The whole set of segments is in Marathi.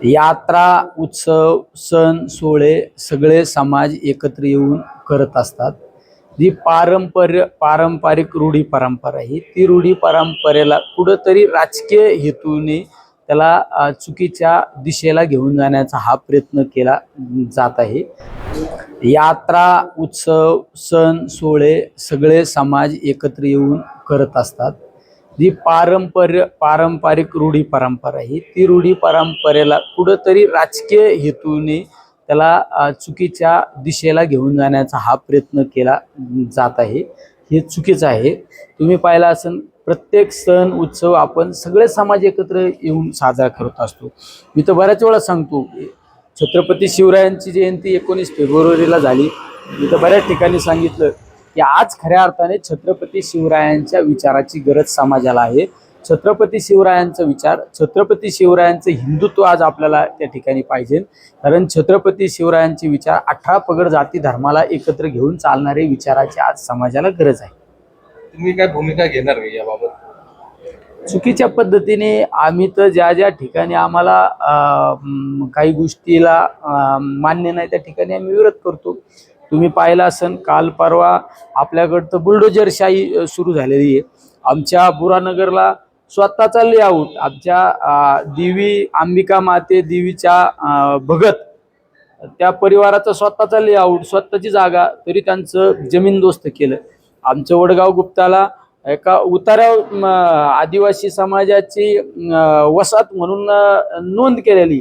यात्रा, उत्सव, सण, सोहळे सगळे समाज एकत्र येऊन करत असतात. जी पारंपरिक रूढी परंपरा आहे, ती रूढी परंपरेला कुठंतरी राजकीय हेतूने त्याला चुकीच्या दिशेला घेऊन जाण्याचा हा प्रयत्न केला जात आहे. यात्रा, उत्सव, सण, सोहळे सगळे समाज एकत्र येऊन करत असतात. जी पारंपरिक रूढी परंपरा आहे, ती रूढी परंपरेला कुठंतरी राजकीय हेतूने त्याला चुकीच्या दिशेला घेऊन जाण्याचा हा प्रयत्न केला जात आहे. हे चुकीचं आहे. तुम्ही पाहिलं असेल, प्रत्येक सण उत्सव आपण सगळे समाज एकत्र येऊन साजरा करत असतो. मी तर बऱ्याच वेळा सांगतो, छत्रपती शिवरायांची जयंती 19 फेब्रुवारीला झाली. मी तर बऱ्याच ठिकाणी सांगितलं की आज खऱ्या अर्थाने छत्रपती शिवरायांच्या विचाराची गरज समाजाला आहे. छत्रपती शिवरायांचा विचार, छत्रपती शिवरायांचं हिंदुत्व आज आपल्याला त्या ठिकाणी पाहिजे. कारण छत्रपती शिवरायांचे विचार 18 पगड जाती धर्माला एकत्र घेऊन चालणारे विचाराची आज समाजाला गरज आहे. तुम्ही काय भूमिका घेणार का याबाबत? चुकीच्या पद्धतीने आम्ही तर ज्या ज्या ठिकाणी आम्हाला काही गोष्टीला मान्य नाही त्या ठिकाणी आम्ही विरोध करतो. तुम्ही पाहिलं असेल, काल परवा आपल्याकडं तर बुलडोजरशाही सुरू झालेली आहे. आमच्या बुरानगरला स्वतःचा लेआउट, आमच्या देवी अंबिका माते देवीच्या भगत त्या परिवाराचा स्वतःचा लेआउट, स्वतःची जागा, तरी त्यांचं जमीनदोस्त केलं. आमचं वडगाव गुप्ताला एका उतार्यावर आदिवासी समाजाची वसाहत म्हणून नोंद केलेली,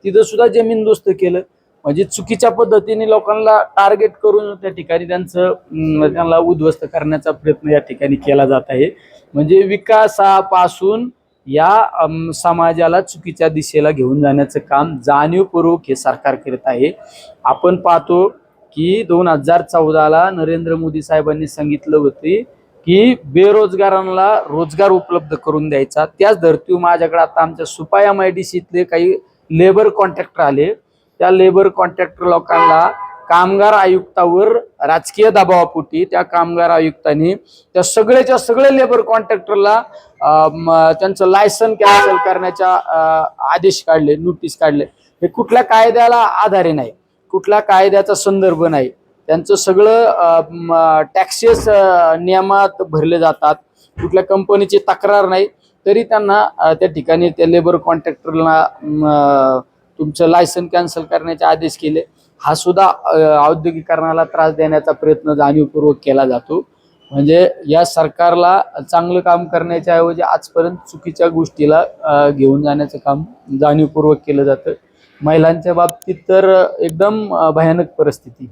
तिथं सुद्धा जमीनदोस्त केलं. म्हणजे चुकीच्या पद्धतीने लोकांना टार्गेट करून त्या ठिकाणी त्यांना उद्ध्वस्त करण्याचा प्रयत्न या ठिकाणी केला जात आहे. म्हणजे विकासापासून या समाजाला चुकीच्या दिशेला घेऊन जाण्याचं काम जाणीवपूर्वक हे सरकार करत आहे. आपण पाहतो की 2014ला नरेंद्र मोदी साहेबांनी सांगितलं होते की बेरोजगारांना रोजगार उपलब्ध करून द्यायचा. त्याच धर्तीवर माझ्याकडे आता आमच्या सुपा MIDCतले काही लेबर कॉन्ट्रॅक्टर आले. त्या लेबर कॉन्ट्रॅक्टर लोकांना कामगार आयुक्तावर राजकीय दबावापोटी त्या कामगार आयुक्तांनी त्या सगळ्याच्या सगळे लेबर कॉन्ट्रॅक्टरला त्यांचं लायसन कॅन्सल करण्याचा आदेश काढले, नोटीस काढले. हे कुठल्या कायद्याला आधारे नाही, कुठल्या कायद्याचा संदर्भ नाही. त्यांचं सगळं टॅक्सेस नियमात भरले जातात. कुठल्या कंपनीची तक्रार नाही, तरी त्यांना त्या ठिकाणी त्या लेबर कॉन्ट्रॅक्टरला तुमचं लायसन कॅन्सल करण्याचे आदेश केले. हा सुद्धा औद्योगिकरणाला त्रास देण्याचा प्रयत्न जाणीवपूर्वक केला जातो. म्हणजे या सरकारला चांगलं काम करण्याच्या ऐवजी आजपर्यंत चुकीच्या गोष्टीला घेऊन जाण्याचं काम जाणीवपूर्वक केलं जातं. महिलांच्या बाबतीत तर एकदम भयानक परिस्थिती.